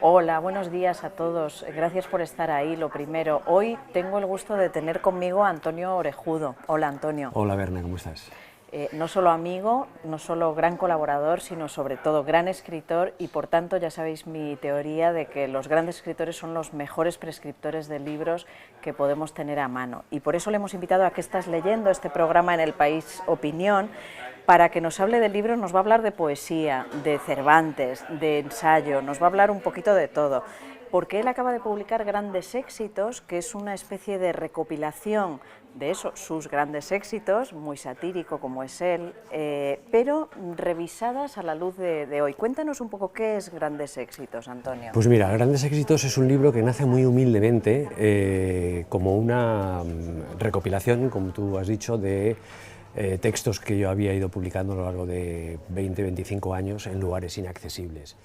Hola, buenos días a todos. Gracias por estar ahí. Lo primero, hoy tengo el gusto de tener conmigo a Antonio Orejudo. Hola, Antonio. Hola, Berna, ¿cómo estás? No solo amigo, no solo gran colaborador, sino sobre todo gran escritor y por tanto ya sabéis mi teoría de que los grandes escritores son los mejores prescriptores de libros que podemos tener a mano. Y por eso le hemos invitado a que estás leyendo este programa en El País Opinión, para que nos hable de libros. Nos va a hablar de poesía, de Cervantes, de ensayo, nos va a hablar un poquito de todo, porque él acaba de publicar Grandes Éxitos, que es una especie de recopilación de eso, sus grandes éxitos, muy satírico como es él, pero revisadas a la luz de hoy. Cuéntanos un poco qué es Grandes Éxitos, Antonio. Pues mira, Grandes Éxitos es un libro que nace muy humildemente como una recopilación, como tú has dicho, de textos que yo había ido publicando a lo largo de 20-25 años en lugares inaccesibles.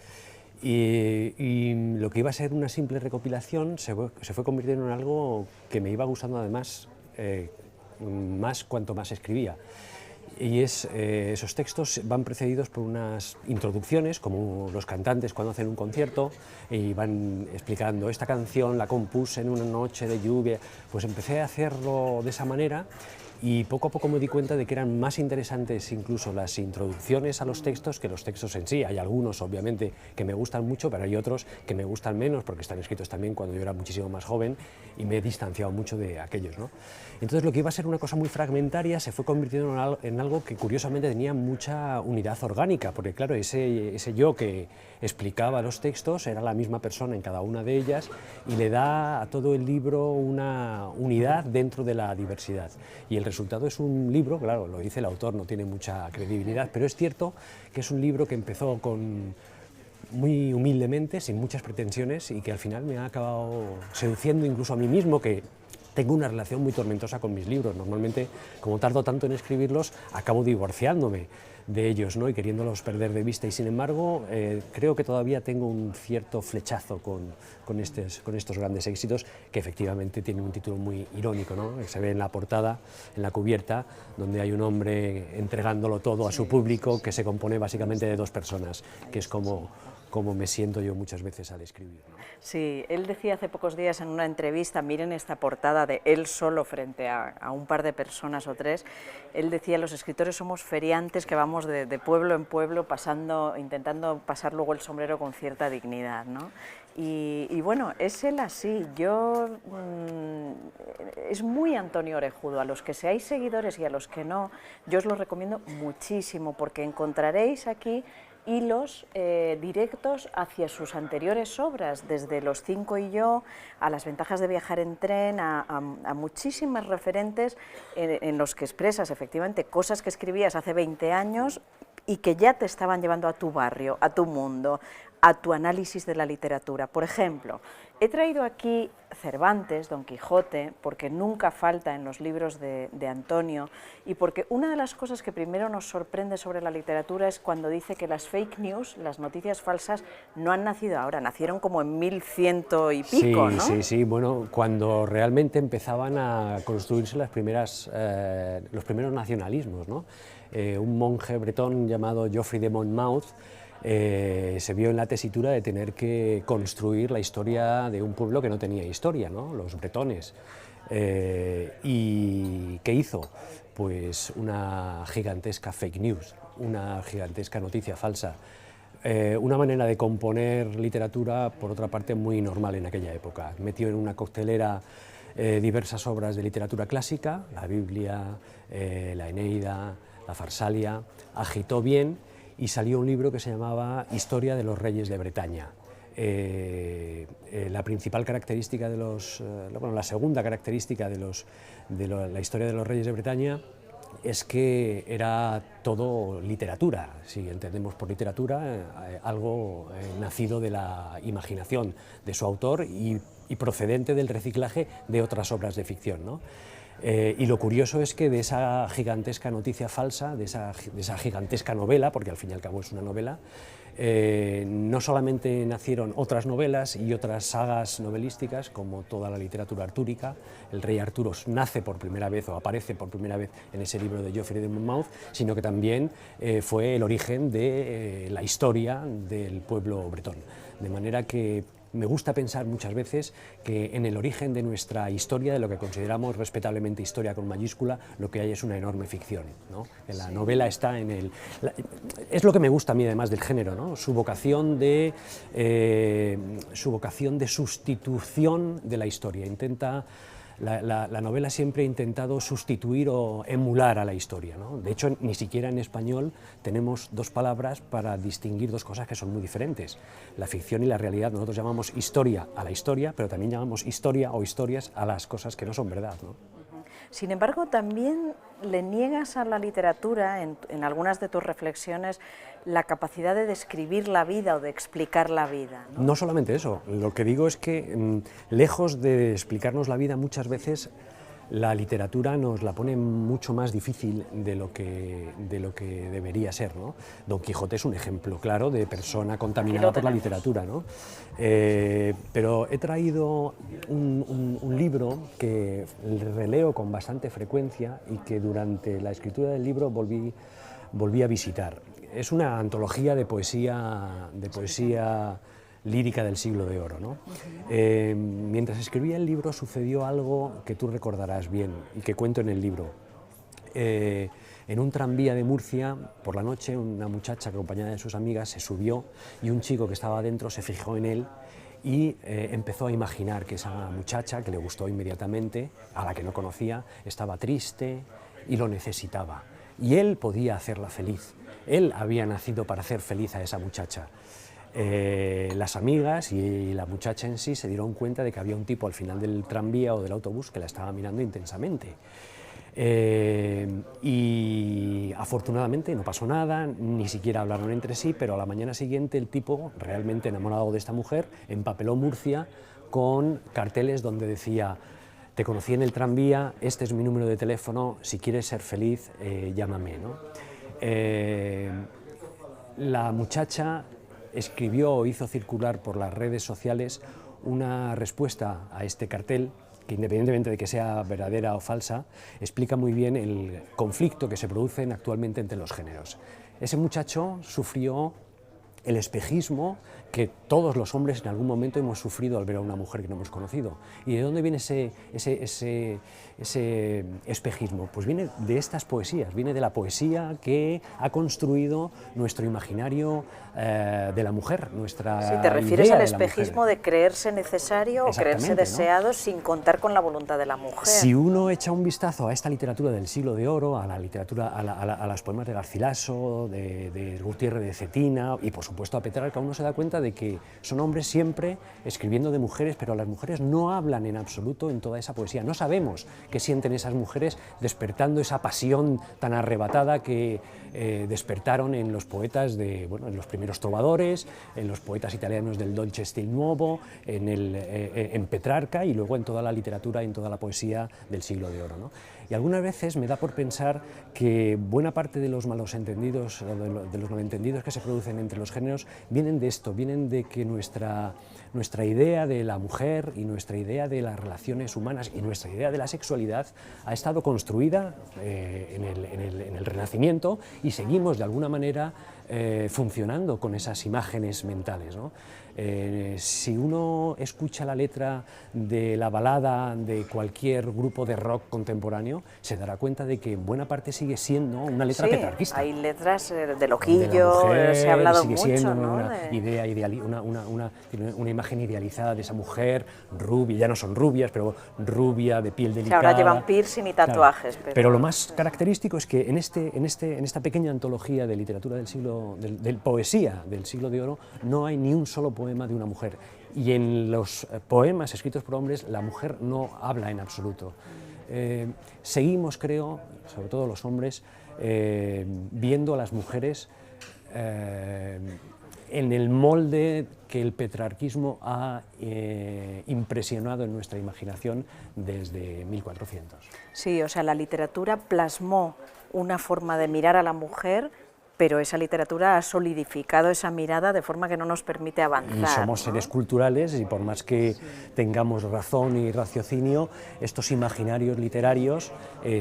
Y lo que iba a ser una simple recopilación se fue convirtiendo en algo que me iba gustando además más cuanto más escribía. Y esos textos van precedidos por unas introducciones, como los cantantes cuando hacen un concierto, y van explicando: esta canción la compuse en una noche de lluvia. Pues empecé a hacerlo de esa manera y poco a poco me di cuenta de que eran más interesantes incluso las introducciones a los textos que los textos en sí. Hay algunos, obviamente, que me gustan mucho, pero hay otros que me gustan menos, porque están escritos también cuando yo era muchísimo más joven y me he distanciado mucho de aquellos, ¿no? Entonces lo que iba a ser una cosa muy fragmentaria se fue convirtiendo en algo que curiosamente tenía mucha unidad orgánica, porque claro, ese yo que explicaba los textos era la misma persona en cada una de ellas y le da a todo el libro una unidad dentro de la diversidad. Y el resultado es un libro, claro, lo dice el autor, no tiene mucha credibilidad, pero es cierto que es un libro que empezó muy humildemente, sin muchas pretensiones, y que al final me ha acabado seduciendo incluso a mí mismo, que tengo una relación muy tormentosa con mis libros. Normalmente, como tardo tanto en escribirlos, acabo divorciándome de ellos, ¿no? Y queriéndolos perder de vista, y sin embargo creo que todavía tengo un cierto flechazo con estos grandes éxitos, que efectivamente tienen un título muy irónico, ¿no? Se ve en la portada, en la cubierta, donde hay un hombre entregándolo todo a su público, que se compone básicamente de dos personas, que es como me siento yo muchas veces al escribir, ¿no? Sí, él decía hace pocos días en una entrevista, miren esta portada de él solo frente a un par de personas o tres, él decía: los escritores somos feriantes que vamos de pueblo en pueblo intentando pasar luego el sombrero con cierta dignidad, ¿no? Y bueno, es él así. Es muy Antonio Orejudo. A los que seáis seguidores y a los que no, yo os lo recomiendo muchísimo, porque encontraréis aquí hilos directos hacia sus anteriores obras, desde Los Cinco y yo, a Las ventajas de viajar en tren, a muchísimas referentes en los que expresas efectivamente cosas que escribías hace 20 años y que ya te estaban llevando a tu barrio, a tu mundo, a tu análisis de la literatura. Por ejemplo, he traído aquí Cervantes, Don Quijote, porque nunca falta en los libros de Antonio, y porque una de las cosas que primero nos sorprende sobre la literatura es cuando dice que las fake news, las noticias falsas, no han nacido ahora, nacieron como en 1100 y pico, Sí, ¿no? sí, sí, bueno, cuando realmente empezaban a construirse los primeros nacionalismos, ¿no? Un monje bretón llamado Geoffrey de Monmouth se vio en la tesitura de tener que construir la historia de un pueblo que no tenía historia, ¿no? Los bretones. ¿Y qué hizo? Pues una gigantesca fake news, una gigantesca noticia falsa. Una manera de componer literatura, por otra parte, muy normal en aquella época. Metió en una coctelera diversas obras de literatura clásica, la Biblia, la Eneida, la Farsalia, agitó bien y salió un libro que se llamaba Historia de los Reyes de Bretaña. La principal característica la segunda característica de la historia de los Reyes de Bretaña es que era todo literatura, si entendemos por literatura algo nacido de la imaginación de su autor y procedente del reciclaje de otras obras de ficción, ¿no? Y lo curioso es que de esa gigantesca noticia falsa, de esa gigantesca novela, porque al fin y al cabo es una novela, no solamente nacieron otras novelas y otras sagas novelísticas, como toda la literatura artúrica. El rey Arturo nace por primera vez o aparece por primera vez en ese libro de Geoffrey de Monmouth, sino que también fue el origen de la historia del pueblo bretón. De manera que me gusta pensar muchas veces que en el origen de nuestra historia, de lo que consideramos respetablemente historia con mayúscula, lo que hay es una enorme ficción, ¿no? En la novela está en el... es lo que me gusta a mí además del género, ¿no? Su vocación de sustitución de la historia. La novela siempre ha intentado sustituir o emular a la historia, ¿no? De hecho, ni siquiera en español tenemos dos palabras para distinguir dos cosas que son muy diferentes. La ficción y la realidad. Nosotros llamamos historia a la historia, pero también llamamos historia o historias a las cosas que no son verdad, ¿no? Sin embargo, también le niegas a la literatura, en algunas de tus reflexiones, la capacidad de describir la vida o de explicar la vida, ¿no? No solamente eso, lo que digo es que lejos de explicarnos la vida, muchas veces la literatura nos la pone mucho más difícil de lo que debería ser, ¿no? Don Quijote es un ejemplo claro de persona contaminada por la literatura, ¿no? Pero he traído un libro que releo con bastante frecuencia y que durante la escritura del libro volví a visitar. Es una antología de poesía lírica del siglo de oro, ¿no? Mientras escribía el libro sucedió algo que tú recordarás bien y que cuento en el libro. En un tranvía de Murcia, por la noche, una muchacha acompañada de sus amigas se subió y un chico que estaba dentro se fijó en él y empezó a imaginar que esa muchacha, que le gustó inmediatamente, a la que no conocía, estaba triste y lo necesitaba. Y él podía hacerla feliz. Él había nacido para hacer feliz a esa muchacha. Las amigas y la muchacha en sí se dieron cuenta de que había un tipo al final del tranvía o del autobús que la estaba mirando intensamente. Y afortunadamente no pasó nada, ni siquiera hablaron entre sí, pero a la mañana siguiente el tipo, realmente enamorado de esta mujer, empapeló Murcia con carteles donde decía: te conocí en el tranvía, este es mi número de teléfono, si quieres ser feliz, llámame, ¿no? La muchacha escribió o hizo circular por las redes sociales una respuesta a este cartel que, independientemente de que sea verdadera o falsa, explica muy bien el conflicto que se produce actualmente entre los géneros. Ese muchacho sufrió el espejismo que todos los hombres en algún momento hemos sufrido al ver a una mujer que no hemos conocido. ¿Y de dónde viene ese espejismo? Pues viene de estas poesías, viene de la poesía que ha construido nuestro imaginario de la mujer, nuestra idea. Si te refieres al espejismo de creerse necesario o creerse deseado, ¿no?, sin contar con la voluntad de la mujer. Si uno echa un vistazo a esta literatura del siglo de oro, a la literatura, a los poemas de Garcilaso, de Gutiérrez de Cetina y por supuesto a Petrarca, uno se da cuenta de que son hombres siempre escribiendo de mujeres, pero las mujeres no hablan en absoluto en toda esa poesía. No sabemos qué sienten esas mujeres despertando esa pasión tan arrebatada que despertaron en los poetas en los primeros trovadores, en los poetas italianos del Dolce Stil Nuovo, en Petrarca y luego en toda la literatura, en toda la poesía del siglo de oro, ¿no? Y algunas veces me da por pensar que buena parte de los malos entendidos, de los malentendidos que se producen entre los géneros, vienen de esto, vienen de que nuestra idea de la mujer y nuestra idea de las relaciones humanas y nuestra idea de la sexualidad ha estado construida en el Renacimiento y seguimos de alguna manera funcionando con esas imágenes mentales, ¿no? Si uno escucha la letra de la balada de cualquier grupo de rock contemporáneo, se dará cuenta de que en buena parte sigue siendo una letra petrarquista. Hay letras de loquillo, se ha hablado sigue mucho, siendo, ¿no? Una imagen idealizada de esa mujer rubia, ya no son rubias, pero rubia, de piel delicada. Que ahora llevan piercing y tatuajes. Claro. Pero lo más característico es que en esta pequeña antología de literatura del siglo, de poesía del siglo de oro, no hay ni un solo poema de una mujer. Y en los poemas escritos por hombres, la mujer no habla en absoluto. Seguimos, creo, sobre todo los hombres, viendo a las mujeres en el molde que el petrarquismo ha impresionado en nuestra imaginación desde 1400. Sí, o sea, la literatura plasmó una forma de mirar a la mujer, pero esa literatura ha solidificado esa mirada de forma que no nos permite avanzar. Y somos ¿no? seres culturales y por más que tengamos razón y raciocinio, estos imaginarios literarios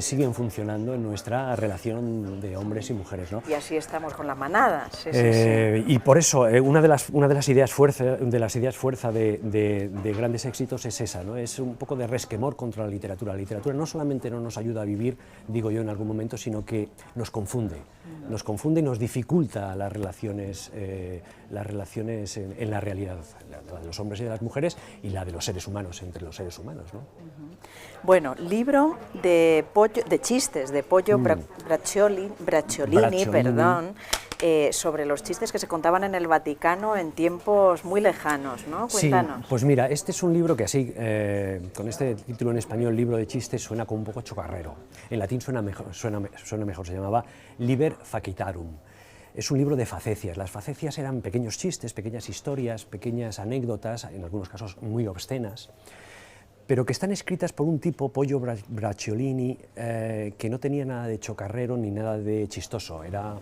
siguen funcionando en nuestra relación de hombres y mujeres, ¿no? Y así estamos con la manada. Sí, sí. Y por eso, una de las ideas fuerza de grandes éxitos es esa, ¿no? Es un poco de resquemor contra la literatura. La literatura no solamente no nos ayuda a vivir, digo yo en algún momento, sino que nos confunde y nos dificulta las relaciones en la realidad, la de los hombres y de las mujeres y la de los seres humanos entre los seres humanos, ¿no? Bueno, libro de chistes de Pollo Bracciolini, perdón, sobre los chistes que se contaban en el Vaticano en tiempos muy lejanos, ¿no? Cuéntanos. Sí, pues mira, este es un libro que así, con este título en español, libro de chistes, suena como un poco chocarrero. En latín suena mejor, se llamaba Liber Facitarum. Es un libro de facecias. Las facecias eran pequeños chistes, pequeñas historias, pequeñas anécdotas, en algunos casos muy obscenas, pero que están escritas por un tipo, Pollo Bracciolini, que no tenía nada de chocarrero ni nada de chistoso. Era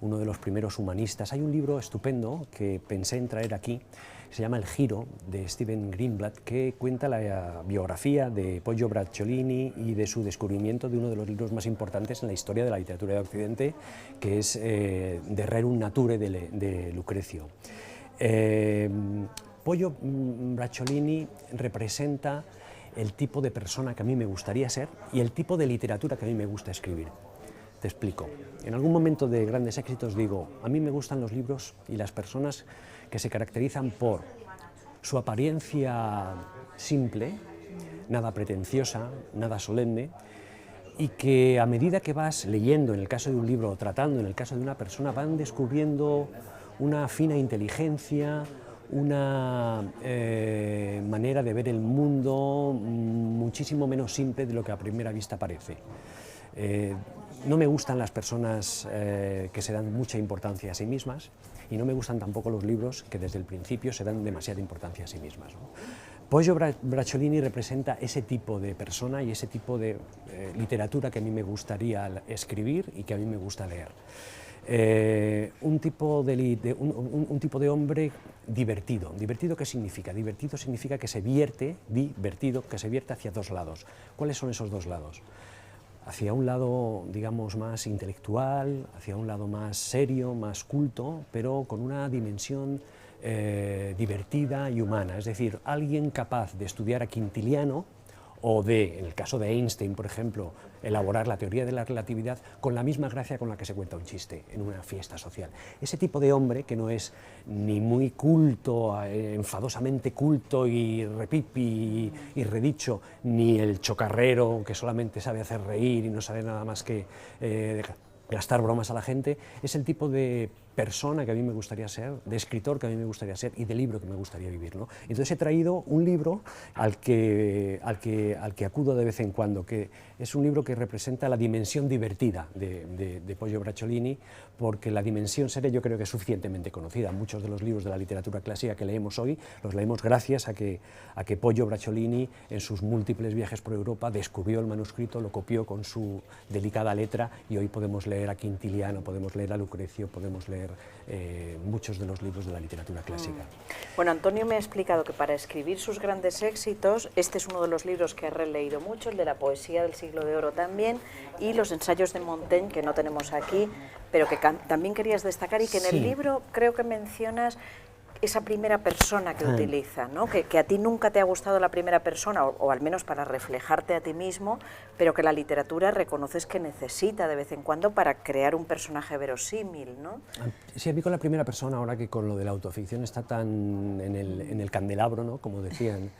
uno de los primeros humanistas. Hay un libro estupendo que pensé en traer aquí, que se llama El Giro, de Steven Greenblatt, que cuenta la biografía de Pollo Bracciolini y de su descubrimiento de uno de los libros más importantes en la historia de la literatura de Occidente, que es De Rerum Nature de Lucrecio. Pollo Bracciolini representa el tipo de persona que a mí me gustaría ser y el tipo de literatura que a mí me gusta escribir. Te explico. En algún momento de grandes éxitos digo, a mí me gustan los libros y las personas que se caracterizan por su apariencia simple, nada pretenciosa, nada solemne, y que a medida que vas leyendo, en el caso de un libro, o tratando, en el caso de una persona, van descubriendo una fina inteligencia, una manera de ver el mundo muchísimo menos simple de lo que a primera vista parece. No me gustan las personas que se dan mucha importancia a sí mismas y no me gustan tampoco los libros que desde el principio se dan demasiada importancia a sí mismas, ¿no? Pollo Bracciolini representa ese tipo de persona y ese tipo de literatura que a mí me gustaría escribir y que a mí me gusta leer. Un tipo de hombre divertido. ¿Divertido qué significa? Divertido significa que se vierte, que se vierte hacia dos lados. ¿Cuáles son esos dos lados? Hacia un lado, digamos, más intelectual, hacia un lado más serio, más culto, pero con una dimensión divertida y humana. Es decir, alguien capaz de estudiar a Quintiliano o de, en el caso de Einstein, por ejemplo, elaborar la teoría de la relatividad con la misma gracia con la que se cuenta un chiste en una fiesta social. Ese tipo de hombre que no es ni muy culto, enfadosamente culto y repipi y redicho, ni el chocarrero que solamente sabe hacer reír y no sabe nada más que gastar bromas a la gente, es el tipo de persona que a mí me gustaría ser, de escritor que a mí me gustaría ser y de libro que me gustaría vivir, ¿no? Entonces he traído un libro al que acudo de vez en cuando, que es un libro que representa la dimensión divertida de Pollo Bracciolini, porque la dimensión seria yo creo que es suficientemente conocida. Muchos de los libros de la literatura clásica que leemos hoy los leemos gracias a que Pollo Bracciolini en sus múltiples viajes por Europa descubrió el manuscrito, lo copió con su delicada letra y hoy podemos leer a Quintiliano, podemos leer a Lucrecio, podemos leer muchos de los libros de la literatura clásica. Bueno, Antonio me ha explicado que para escribir sus grandes éxitos, este es uno de los libros que ha releído mucho, el de la poesía del siglo de oro también, y los ensayos de Montaigne, que no tenemos aquí, pero que también querías destacar, y que en el libro creo que mencionas esa primera persona que utiliza, ¿no? Que a ti nunca te ha gustado la primera persona, o al menos para reflejarte a ti mismo, pero que la literatura reconoces que necesita de vez en cuando para crear un personaje verosímil, ¿no? Sí, a mí con la primera persona, ahora que con lo de la autoficción está tan en el candelabro, ¿no? Como decían,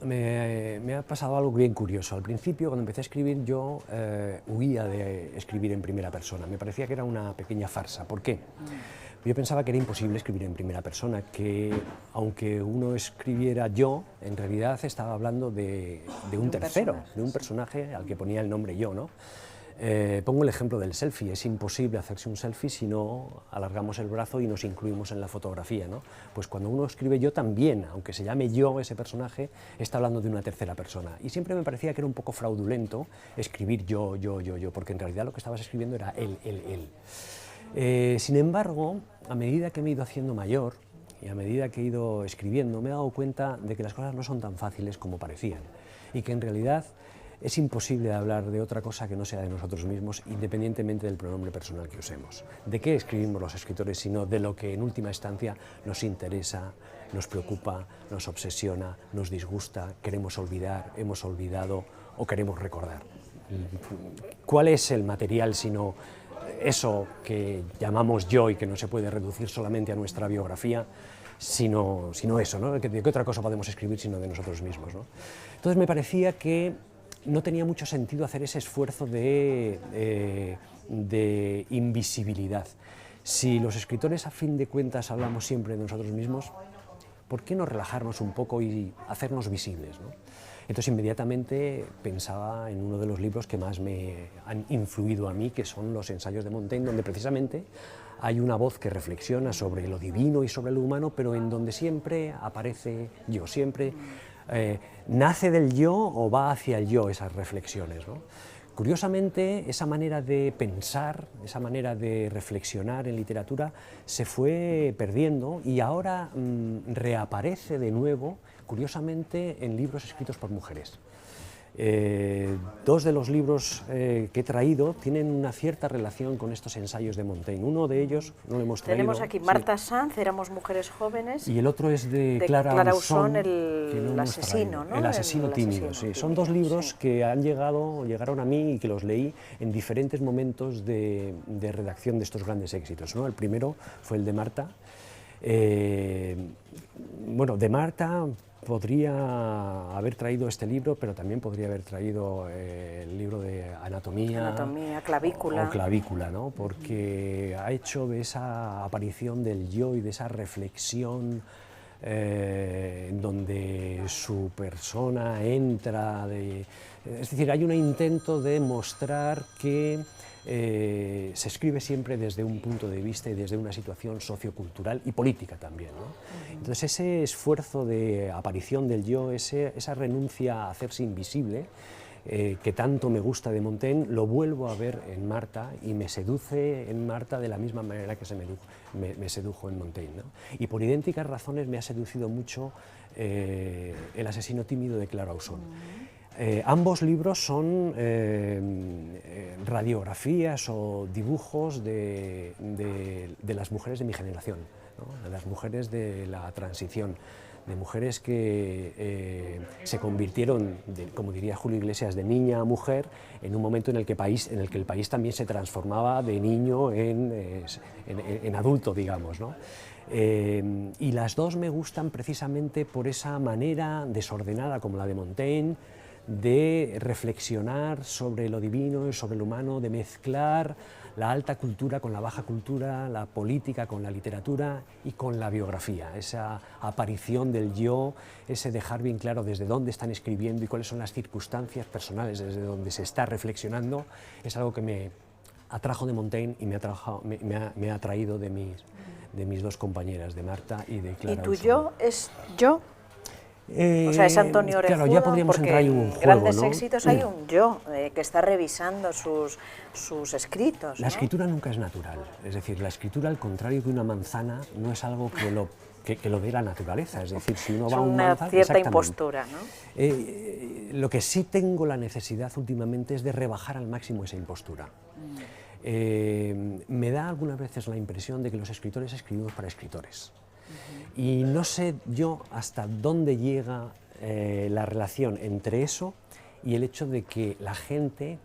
me ha pasado algo bien curioso. Al principio, cuando empecé a escribir, yo huía de escribir en primera persona. Me parecía que era una pequeña farsa. ¿Por qué? Yo pensaba que era imposible escribir en primera persona, que aunque uno escribiera yo, en realidad estaba hablando de un tercero, de un personaje al que ponía el nombre yo, ¿no? Pongo el ejemplo del selfie. Es imposible hacerse un selfie si no alargamos el brazo y nos incluimos en la fotografía, ¿no? Pues cuando uno escribe yo también, aunque se llame yo, ese personaje, está hablando de una tercera persona. Y siempre me parecía que era un poco fraudulento escribir yo, porque en realidad lo que estabas escribiendo era él. Sin embargo, a medida que me he ido haciendo mayor y a medida que he ido escribiendo, me he dado cuenta de que las cosas no son tan fáciles como parecían y que en realidad es imposible hablar de otra cosa que no sea de nosotros mismos, independientemente del pronombre personal que usemos. ¿De qué escribimos los escritores sino de lo que en última instancia nos interesa, nos preocupa, nos obsesiona, nos disgusta, queremos olvidar, hemos olvidado o queremos recordar? ¿Cuál es el material sino eso que llamamos yo y que no se puede reducir solamente a nuestra biografía, sino eso, ¿no? ¿De qué otra cosa podemos escribir sino de nosotros mismos, ¿no? Entonces me parecía que no tenía mucho sentido hacer ese esfuerzo de invisibilidad. Si los escritores a fin de cuentas hablamos siempre de nosotros mismos, ¿por qué no relajarnos un poco y hacernos visibles, ¿no? Entonces inmediatamente pensaba en uno de los libros que más me han influido a mí, que son los ensayos de Montaigne, donde precisamente hay una voz que reflexiona sobre lo divino y sobre lo humano, pero en donde siempre aparece yo, siempre nace del yo o va hacia el yo esas reflexiones, ¿no? Curiosamente, esa manera de pensar, esa manera de reflexionar en literatura se fue perdiendo y ahora reaparece de nuevo, curiosamente, en libros escritos por mujeres. Dos de los libros que he traído tienen una cierta relación con estos ensayos de Montaigne. Uno de ellos no lo hemos traído. Tenemos aquí Marta Sanz, Éramos mujeres jóvenes. Y el otro es de Clara Ausón, el asesino, ¿no? El asesino tímido, sí. Son dos libros que llegaron a mí y que los leí en diferentes momentos de redacción de estos grandes éxitos, ¿no? El primero fue el de Marta. Bueno, de Marta podría haber traído este libro, pero también podría haber traído el libro de Anatomía, Clavícula. O Clavícula, ¿no? Porque ha hecho de esa aparición del yo y de esa reflexión en donde su persona entra, es decir, hay un intento de mostrar que se escribe siempre desde un punto de vista y desde una situación sociocultural y política también, ¿no? Entonces ese esfuerzo de aparición del yo, esa renuncia a hacerse invisible, que tanto me gusta de Montaigne, lo vuelvo a ver en Marta y me seduce en Marta de la misma manera que me sedujo en Montaigne, ¿no? Y por idénticas razones me ha seducido mucho El asesino tímido de Clara Ausón. Ambos libros son radiografías o dibujos de las mujeres de mi generación, ¿no? De las mujeres de la transición, de mujeres que se convirtieron, como diría Julio Iglesias, de niña a mujer en un momento en el que el país también se transformaba de niño en adulto, digamos, ¿no? Y las dos me gustan precisamente por esa manera desordenada como la de Montaigne, de reflexionar sobre lo divino y sobre lo humano, de mezclar la alta cultura con la baja cultura, la política con la literatura y con la biografía, esa aparición del yo, ese dejar bien claro desde dónde están escribiendo y cuáles son las circunstancias personales desde donde se está reflexionando, es algo que me atrajo de Montaigne y me ha atraído de mis dos compañeras, de Marta y de Clara Ausón. ¿Y tu yo es yo? O sea, es Antonio Orejudo, claro, ya podríamos porque entrar en un en juego, grandes ¿no? éxitos hay un yo que está revisando sus escritos, ¿no? La escritura nunca es natural, es decir, la escritura, al contrario de una manzana, no es algo que lo dé la naturaleza, es decir, si uno va a un manzano... Es una cierta impostura, ¿no? Lo que sí tengo la necesidad últimamente es de rebajar al máximo esa impostura. Me da algunas veces la impresión de que los escritores escribimos para escritores. Y no sé yo hasta dónde llega la relación entre eso y el hecho de que la gente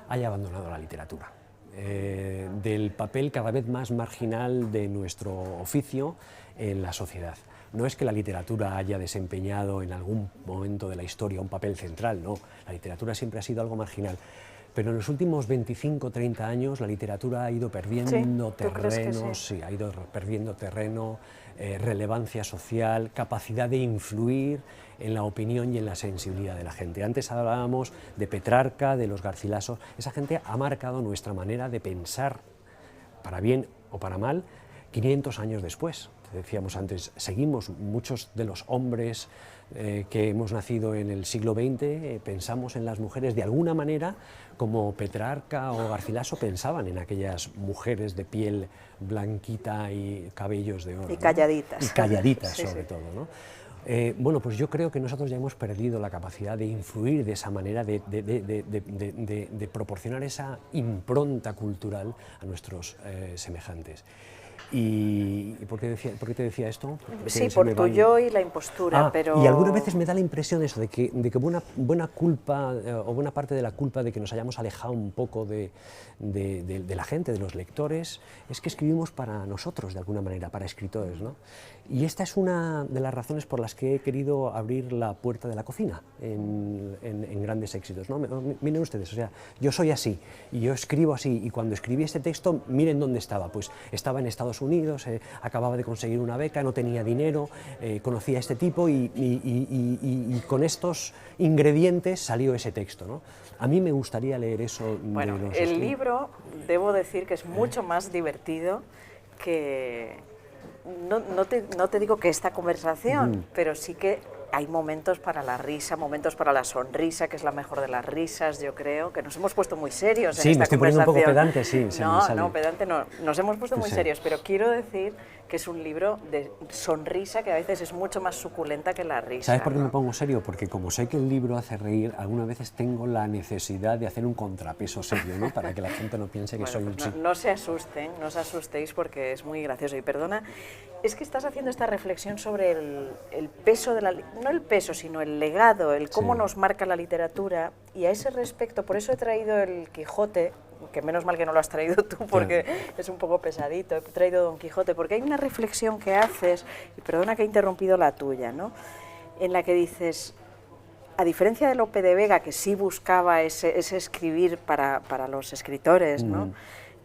haya abandonado la literatura, del papel cada vez más marginal de nuestro oficio en la sociedad. No es que la literatura haya desempeñado en algún momento de la historia un papel central, no, la literatura siempre ha sido algo marginal, pero en los últimos 25 30 años la literatura ha ido perdiendo terreno, sí, ha ido perdiendo terreno, relevancia social, capacidad de influir en la opinión y en la sensibilidad de la gente. Antes hablábamos de Petrarca, de los Garcilasos. Esa gente ha marcado nuestra manera de pensar, para bien o para mal, 500 años después. Decíamos antes, seguimos, muchos de los hombres que hemos nacido en el siglo XX, pensamos en las mujeres de alguna manera como Petrarca o Garcilaso pensaban en aquellas mujeres de piel blanquita y cabellos de oro. Y calladitas. ¿No? Y calladitas, sí, sobre sí. todo, ¿no? Bueno, pues yo creo que nosotros ya hemos perdido la capacidad de influir de esa manera, de proporcionar esa impronta cultural a nuestros semejantes. ¿Y por qué te decía esto? Sí, por tu yo y la impostura, pero... Y algunas veces me da la impresión eso, de que buena culpa o buena parte de la culpa de que nos hayamos alejado un poco de la gente, de los lectores, es que escribimos para nosotros, de alguna manera, para escritores, ¿no? Y esta es una de las razones por las que he querido abrir la puerta de la cocina en grandes éxitos, ¿no? Miren ustedes, o sea, yo soy así, y yo escribo así, y cuando escribí este texto, miren dónde estaba, pues estaba en Estados Unidos, acababa de conseguir una beca, no tenía dinero, conocía a este tipo y con estos ingredientes salió ese texto, ¿no? A mí me gustaría leer eso. Bueno, el libro, debo decir que es mucho más divertido que... No te digo que esta conversación, pero sí que hay momentos para la risa, momentos para la sonrisa, que es la mejor de las risas, yo creo, que nos hemos puesto muy serios en esta conversación. Sí, me estoy poniendo un poco pedante, sí. No, pedante no, nos hemos puesto muy serios, pero quiero decir que es un libro de sonrisa que a veces es mucho más suculenta que la risa. ¿Sabes por qué me pongo serio? Porque como sé que el libro hace reír, algunas veces tengo la necesidad de hacer un contrapeso serio, ¿no? Para que la gente no piense que soy un chico. No se asusten, no os asustéis porque es muy gracioso. Y perdona, es que estás haciendo esta reflexión sobre el peso de la... No el peso, sino el legado, el cómo nos marca la literatura. Y a ese respecto, por eso he traído el Quijote, que menos mal que no lo has traído tú porque es un poco pesadito, he traído Don Quijote, porque hay una reflexión que haces, y perdona que he interrumpido la tuya, ¿no? En la que dices, a diferencia de Lope de Vega, que sí buscaba ese escribir para los escritores, ¿no?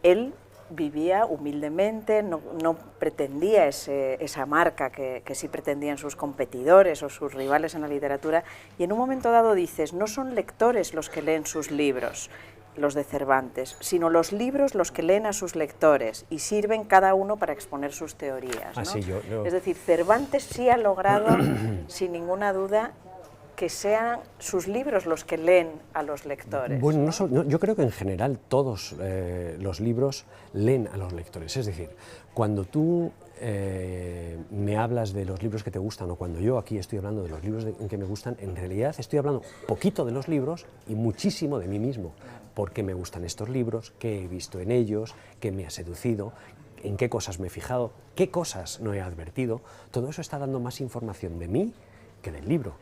Él vivía humildemente, no pretendía esa marca que sí pretendían sus competidores o sus rivales en la literatura, y en un momento dado dices, no son lectores los que leen sus libros, los de Cervantes, sino los libros los que leen a sus lectores y sirven cada uno para exponer sus teorías, ¿no? Sí, Es decir, Cervantes sí ha logrado, sin ninguna duda, que sean sus libros los que leen a los lectores. Bueno, yo creo que en general todos los libros leen a los lectores, es decir, cuando tú me hablas de los libros que te gustan o cuando yo aquí estoy hablando de los libros que me gustan, en realidad estoy hablando poquito de los libros y muchísimo de mí mismo, porque me gustan estos libros, qué he visto en ellos, qué me ha seducido, en qué cosas me he fijado, qué cosas no he advertido. Todo eso está dando más información de mí que del libro.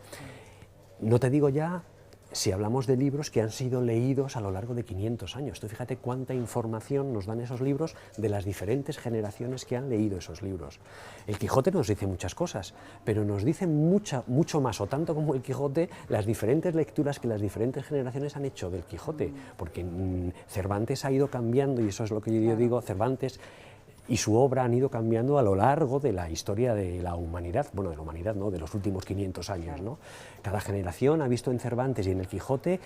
No te digo ya si hablamos de libros que han sido leídos a lo largo de 500 años. Tú fíjate cuánta información nos dan esos libros de las diferentes generaciones que han leído esos libros. El Quijote nos dice muchas cosas, pero nos dice mucho más, o tanto como el Quijote, las diferentes lecturas que las diferentes generaciones han hecho del Quijote, porque Cervantes ha ido cambiando, y eso es lo que yo digo, Cervantes y su obra han ido cambiando a lo largo de la historia de la humanidad, bueno, de la humanidad, ¿no?, de los últimos 500 años, ¿no? Cada generación ha visto en Cervantes y en el Quijote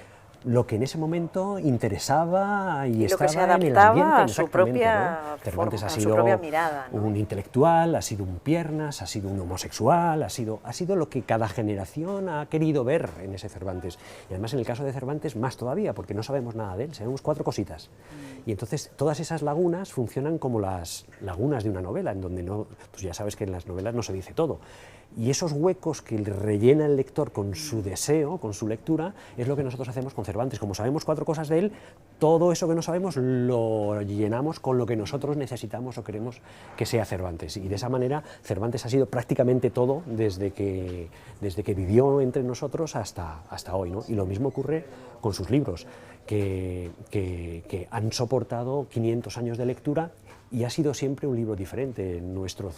lo que en ese momento interesaba y estaba en el ambiente, a su propia ¿no? Cervantes forma, ha sido su propia mirada, ¿no? un intelectual, ha sido un piernas, ha sido un homosexual, ha sido lo que cada generación ha querido ver en ese Cervantes. Y además en el caso de Cervantes más todavía, porque no sabemos nada de él, sabemos 4 cositas. Y entonces todas esas lagunas funcionan como las lagunas de una novela, en donde no, pues ya sabes que en las novelas no se dice todo. Y esos huecos que rellena el lector con su deseo, con su lectura, es lo que nosotros hacemos con Cervantes. Como sabemos 4 cosas de él, todo eso que no sabemos lo llenamos con lo que nosotros necesitamos o queremos que sea Cervantes. Y de esa manera Cervantes ha sido prácticamente todo desde que vivió entre nosotros hasta hoy, ¿no? Y lo mismo ocurre con sus libros, que han soportado 500 años de lectura y ha sido siempre un libro diferente. Nuestro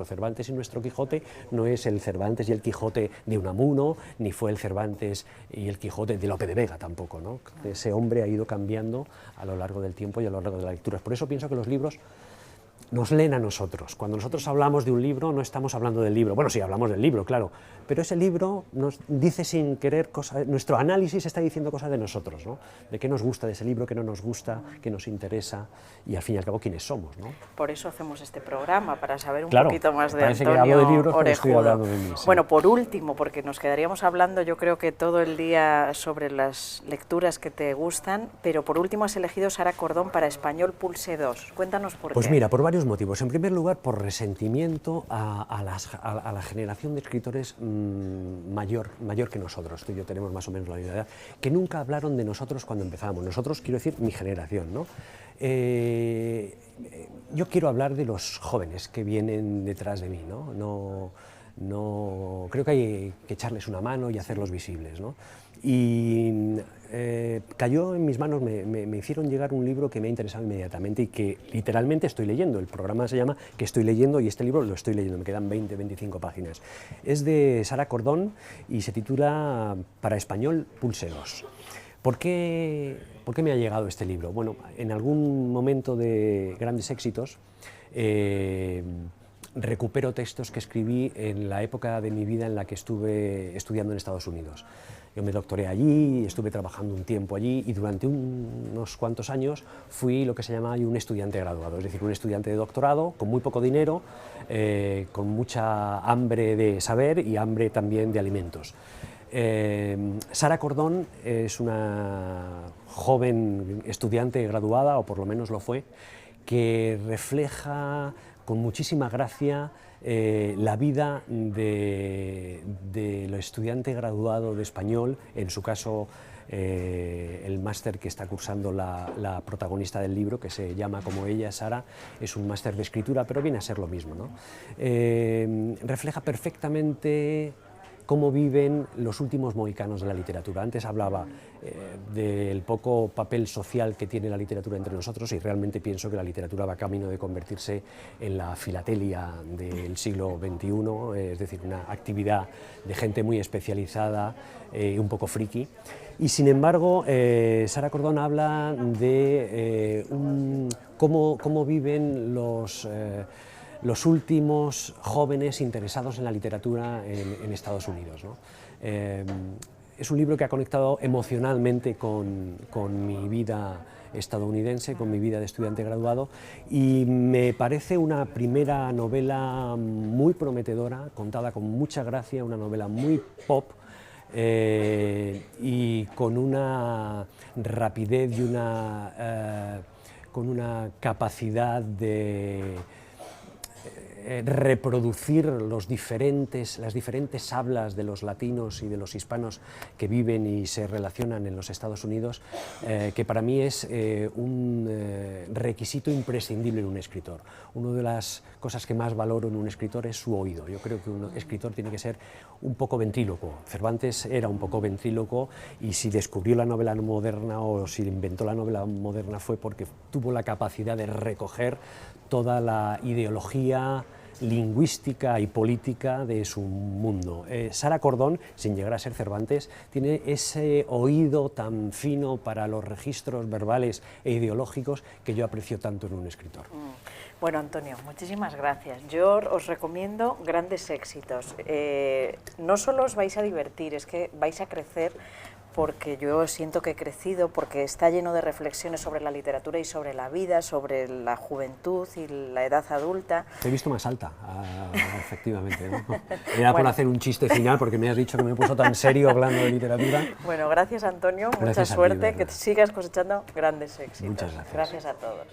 Cervantes y nuestro Quijote no es el Cervantes y el Quijote de Unamuno, ni fue el Cervantes y el Quijote de Lope de Vega tampoco, ¿no? Ese hombre ha ido cambiando a lo largo del tiempo y a lo largo de las lecturas. Por eso pienso que los libros nos leen a nosotros. Cuando nosotros hablamos de un libro, no estamos hablando del libro. Bueno, sí, hablamos del libro, claro, pero ese libro nos dice sin querer cosas, nuestro análisis está diciendo cosas de nosotros, ¿no? De qué nos gusta de ese libro, qué no nos gusta, qué nos interesa y al fin y al cabo quiénes somos, ¿no? Por eso hacemos este programa, para saber un claro, poquito más de parece Antonio que hablo de libros, pero estoy Orejudo. hablando de mí, sí. Bueno, por último, porque nos quedaríamos hablando yo creo que todo el día sobre las lecturas que te gustan, pero por último has elegido Sara Cordón para Español Pulse 2. Cuéntanos por qué. Pues mira, por varios motivos. En primer lugar, por resentimiento a la generación de escritores mayor que nosotros. Tú y yo tenemos más o menos la misma edad, que nunca hablaron de nosotros cuando empezábamos. Nosotros, quiero decir, mi generación, ¿no? Yo quiero hablar de los jóvenes que vienen detrás de mí, ¿no? Creo que hay que echarles una mano y hacerlos visibles, ¿no? Y cayó en mis manos, me hicieron llegar un libro que me ha interesado inmediatamente y que literalmente estoy leyendo. El programa se llama Que estoy leyendo y este libro lo estoy leyendo, me quedan 20-25 páginas. Es de Sara Cordón y se titula Para Español Pulse 2. ¿Por qué me ha llegado este libro? Bueno, en algún momento de grandes éxitos recupero textos que escribí en la época de mi vida en la que estuve estudiando en Estados Unidos. Yo me doctoré allí, estuve trabajando un tiempo allí y durante unos cuantos años fui lo que se llama un estudiante graduado, es decir, un estudiante de doctorado con muy poco dinero, con mucha hambre de saber y hambre también de alimentos. Sara Cordón es una joven estudiante graduada, o por lo menos lo fue, que refleja con muchísima gracia la vida del estudiante graduado de español, en su caso el máster que está cursando la protagonista del libro, que se llama como ella, Sara, es un máster de escritura, pero viene a ser lo mismo, ¿no? Refleja perfectamente cómo viven los últimos mohicanos de la literatura. Antes hablaba del poco papel social que tiene la literatura entre nosotros y realmente pienso que la literatura va camino de convertirse en la filatelia del siglo XXI, es decir, una actividad de gente muy especializada, un poco friki. Y sin embargo, Sara Cordón habla de cómo viven los últimos jóvenes interesados en la literatura en Estados Unidos, ¿no? Es un libro que ha conectado emocionalmente con mi vida estadounidense, con mi vida de estudiante graduado, y me parece una primera novela muy prometedora, contada con mucha gracia, una novela muy pop, y con una rapidez y con una capacidad de reproducir las diferentes hablas de los latinos y de los hispanos que viven y se relacionan en los Estados Unidos, que para mí es un requisito imprescindible en un escritor. Una de las cosas que más valoro en un escritor es su oído. Yo creo que un escritor tiene que ser un poco ventríloco. Cervantes era un poco ventríloco y si descubrió la novela moderna o si inventó la novela moderna fue porque tuvo la capacidad de recoger toda la ideología lingüística y política de su mundo. Sara Cordón, sin llegar a ser Cervantes, tiene ese oído tan fino para los registros verbales e ideológicos que yo aprecio tanto en un escritor. Bueno, Antonio, muchísimas gracias. Yo os recomiendo grandes éxitos. No solo os vais a divertir, es que vais a crecer, porque yo siento que he crecido, porque está lleno de reflexiones sobre la literatura y sobre la vida, sobre la juventud y la edad adulta. Te he visto más alta, efectivamente, ¿no? Era por hacer un chiste final, porque me has dicho que me he puesto tan serio hablando de literatura. Bueno, gracias Antonio, mucha suerte, que sigas cosechando grandes éxitos. Muchas gracias. Gracias a todos.